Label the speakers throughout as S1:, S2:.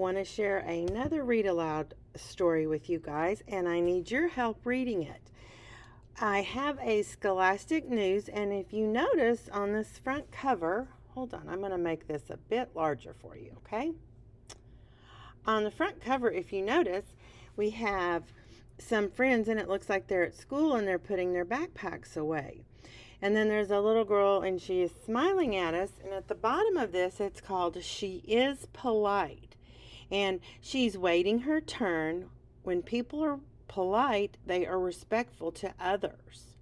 S1: want to share another read aloud story with you guys, and I need your help reading it. I have a Scholastic News, and if you notice on this front cover, hold on, I'm going to make this a bit larger for you, okay? On the front cover, if you notice, we have some friends, and it looks like they're at school and they're putting their backpacks away. And then there's a little girl, and she is smiling at us, and at the bottom of this, it's called She Is Polite. And she's waiting her turn. When people are polite, they are respectful to others.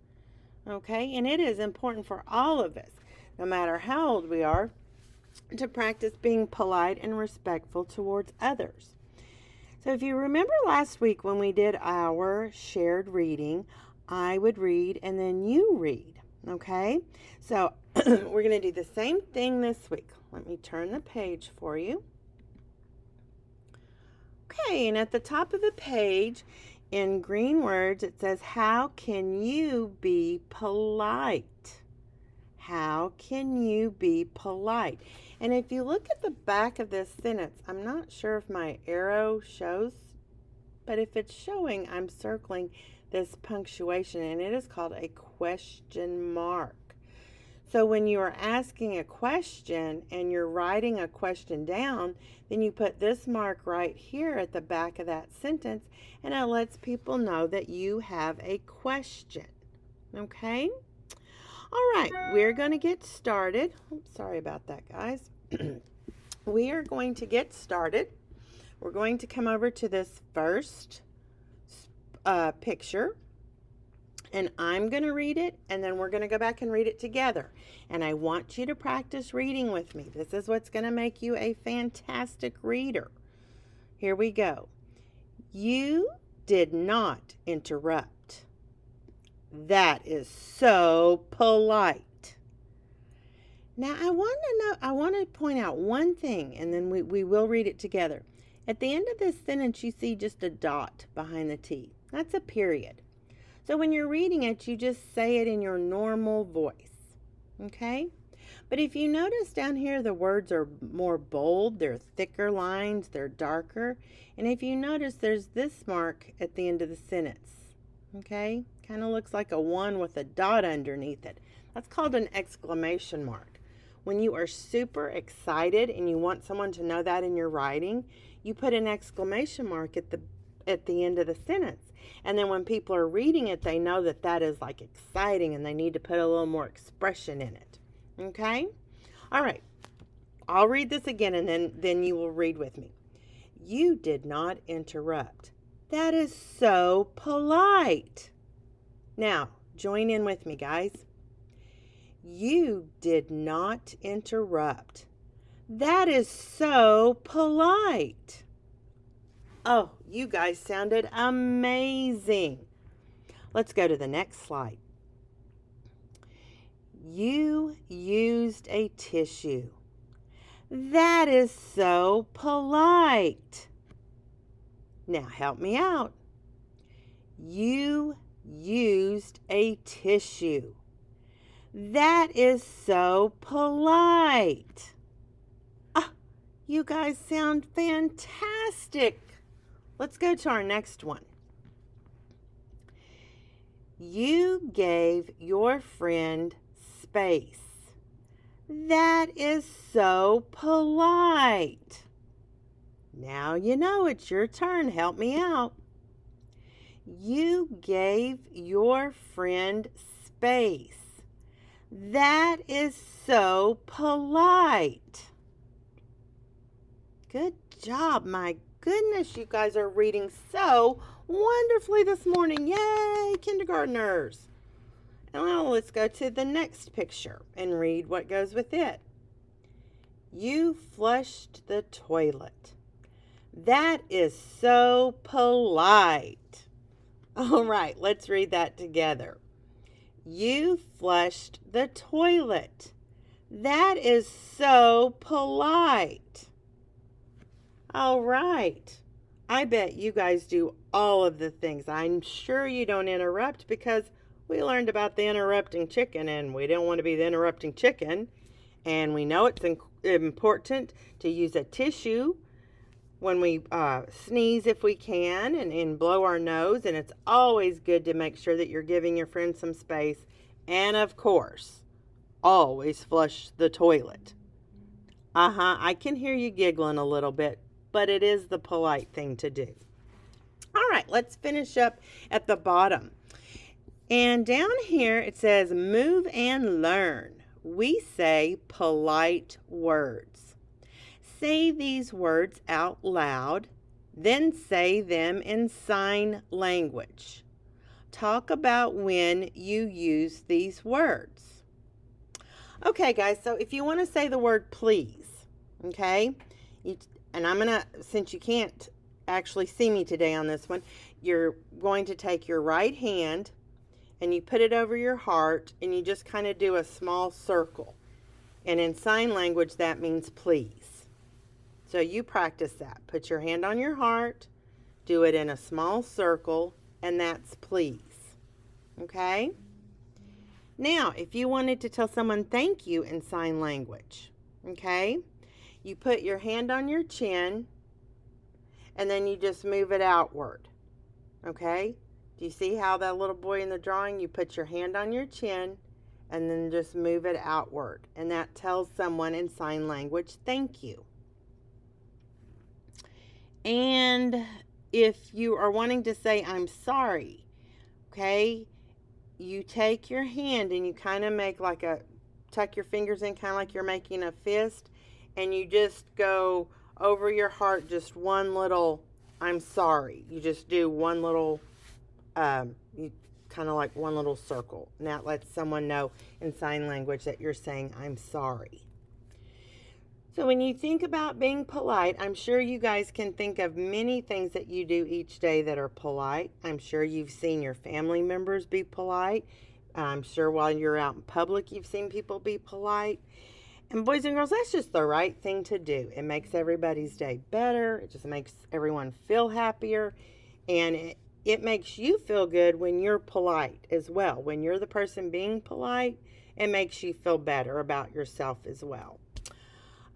S1: Okay? And it is important for all of us, no matter how old we are, to practice being polite and respectful towards others. So if you remember last week when we did our shared reading, I would read and then you read. Okay? So we're going to do the same thing this week. Let me turn the page for you. Okay, and at the top of the page, in green words, it says, how can you be polite? How can you be polite? And if you look at the back of this sentence, I'm not sure if my arrow shows, but if it's showing, I'm circling this punctuation, and it is called a question mark. So when you are asking a question and you're writing a question down, then you put this mark right here at the back of that sentence, and it lets people know that you have a question. Okay? All right, we're going to get started. Oops, sorry about that, guys. We are going to get started. We're going to come over to this first picture, and I'm going to read it, and then we're going to go back and read it together. And I want you to practice reading with me. This is what's going to make you a fantastic reader. Here we go. You did not interrupt. That is so polite. Now, I want to point out one thing, and then we will read it together. At the end of this sentence, you see just a dot behind the T. That's a period. So when you're reading it, you just say it in your normal voice, okay? But if you notice down here, the words are more bold, they're thicker lines, they're darker. And if you notice, there's this mark at the end of the sentence, okay? Kind of looks like a 1 with a dot underneath it. That's called an exclamation mark. When you are super excited and you want someone to know that in your writing, you put an exclamation mark at the end of the sentence. And then when people are reading it, they know that that is like exciting and they need to put a little more expression in it. Okay? All right. I'll read this again, and then you will read with me. You did not interrupt. That is so polite. Now, join in with me, guys. You did not interrupt. That is so polite. Oh, you guys sounded amazing. Let's go to the next slide. You used a tissue. That is so polite. Now help me out. You used a tissue. That is so polite. Ah, you guys sound fantastic. Let's go to our next one. You gave your friend space. That is so polite. Now you know it's your turn. Help me out. You gave your friend space. That is so polite. Good job, my goodness, you guys are reading so wonderfully this morning. Yay, kindergartners. Now let's go to the next picture and read what goes with it. You flushed the toilet. That is so polite. All right, let's read that together. You flushed the toilet. That is so polite. All right. I bet you guys do all of the things. I'm sure you don't interrupt because we learned about the interrupting chicken and we don't want to be the interrupting chicken. And we know it's important to use a tissue when we sneeze if we can, and blow our nose. And it's always good to make sure that you're giving your friend some space. And of course, always flush the toilet. I can hear you giggling a little bit, but it is the polite thing to do. All right, let's finish up at the bottom. And down here it says move and learn. We say polite words. Say these words out loud, then say them in sign language. Talk about when you use these words. Okay, guys, so if you want to say the word please, okay, and I'm going to, since you can't actually see me today on this one, you're going to take your right hand and you put it over your heart and you just kind of do a small circle. And in sign language, that means please. So you practice that. Put your hand on your heart, do it in a small circle, and that's please. Okay? Now, if you wanted to tell someone thank you in sign language, okay, you put your hand on your chin and then you just move it outward. Okay? Do you see how that little boy in the drawing, you put your hand on your chin and then just move it outward? And that tells someone in sign language, thank you. And if you are wanting to say, I'm sorry, okay, you take your hand and you kind of make like tuck your fingers in kind of like you're making a fist, and you just go over your heart just one little, I'm sorry. You just do one little, you kind of like one little circle. And that lets someone know in sign language that you're saying, I'm sorry. So when you think about being polite, I'm sure you guys can think of many things that you do each day that are polite. I'm sure you've seen your family members be polite. I'm sure while you're out in public, you've seen people be polite. And boys and girls, that's just the right thing to do. It makes everybody's day better. It just makes everyone feel happier. And it makes you feel good when you're polite as well. When you're the person being polite, it makes you feel better about yourself as well.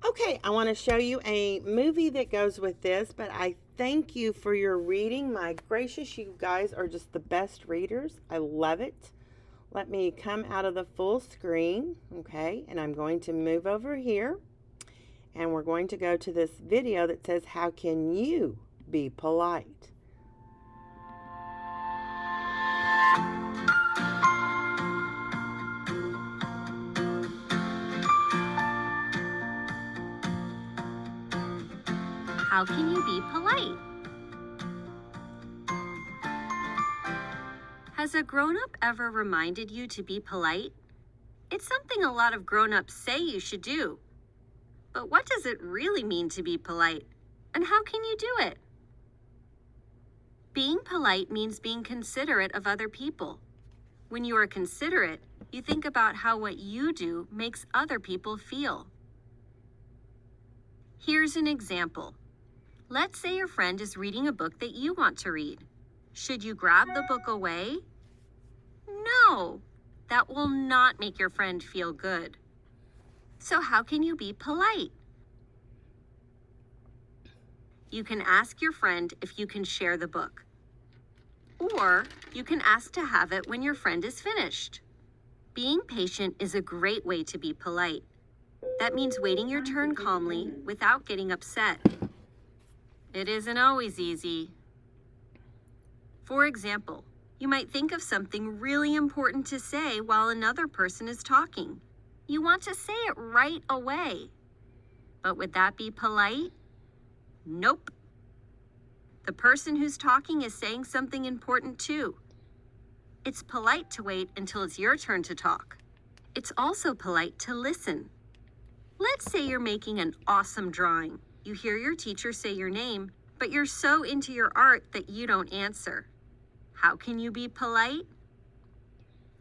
S1: Okay, I want to show you a movie that goes with this, but I thank you for your reading. My gracious, you guys are just the best readers. I love it. Let me come out of the full screen, okay, and I'm going to move over here, and we're going to go to this video that says, how can you be polite?
S2: How can you be polite? Has a grown-up ever reminded you to be polite? It's something a lot of grown-ups say you should do. But what does it really mean to be polite? And how can you do it? Being polite means being considerate of other people. When you are considerate, you think about how what you do makes other people feel. Here's an example. Let's say your friend is reading a book that you want to read. Should you grab the book away? No, that will not make your friend feel good. So how can you be polite? You can ask your friend if you can share the book. Or you can ask to have it when your friend is finished. Being patient is a great way to be polite. That means waiting your turn calmly without getting upset. It isn't always easy. For example, you might think of something really important to say while another person is talking. You want to say it right away. But would that be polite? Nope. The person who's talking is saying something important too. It's polite to wait until it's your turn to talk. It's also polite to listen. Let's say you're making an awesome drawing. You hear your teacher say your name, but you're so into your art that you don't answer. How can you be polite?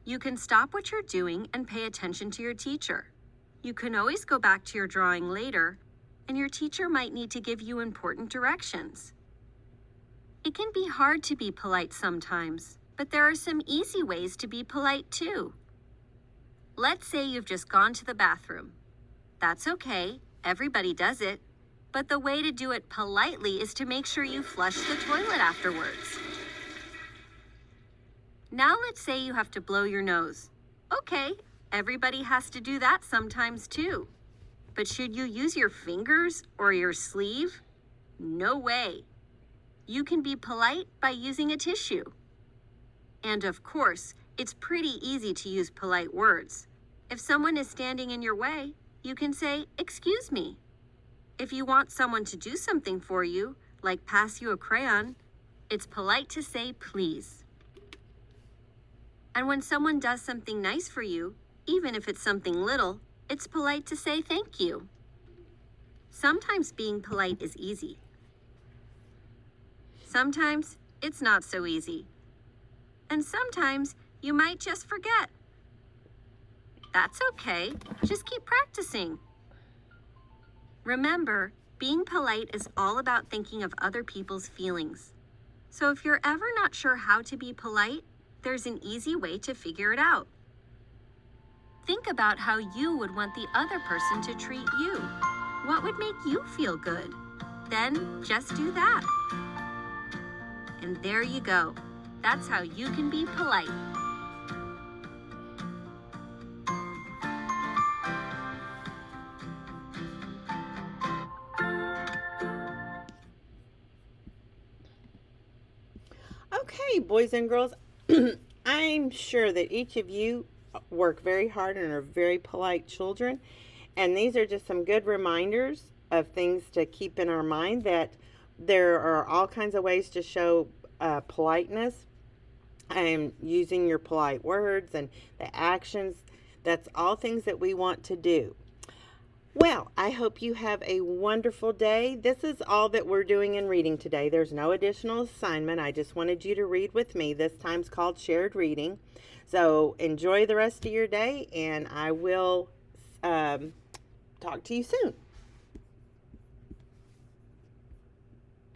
S2: You can stop what you're doing and pay attention to your teacher. You can always go back to your drawing later, and your teacher might need to give you important directions. It can be hard to be polite sometimes, but there are some easy ways to be polite too. Let's say you've just gone to the bathroom. That's okay, everybody does it. But the way to do it politely is to make sure you flush the toilet afterwards. Now let's say you have to blow your nose. Okay, everybody has to do that sometimes too. But should you use your fingers or your sleeve? No way. You can be polite by using a tissue. And of course, it's pretty easy to use polite words. If someone is standing in your way, you can say, "Excuse me." If you want someone to do something for you, like pass you a crayon, it's polite to say please. And when someone does something nice for you, even if it's something little, it's polite to say thank you. Sometimes being polite is easy. Sometimes it's not so easy. And sometimes you might just forget. That's okay. Just keep practicing. Remember, being polite is all about thinking of other people's feelings. So if you're ever not sure how to be polite, there's an easy way to figure it out. Think about how you would want the other person to treat you. What would make you feel good? Then just do that. And there you go. That's how you can be polite.
S1: Okay, boys and girls, I'm sure that each of you work very hard and are very polite children. And these are just some good reminders of things to keep in our mind, that there are all kinds of ways to show politeness. And using your polite words and the actions, that's all things that we want to do. Well, I hope you have a wonderful day. This is all that we're doing in reading today. There's no additional assignment. I just wanted you to read with me. This time's called shared reading. So enjoy the rest of your day, and I will talk to you soon.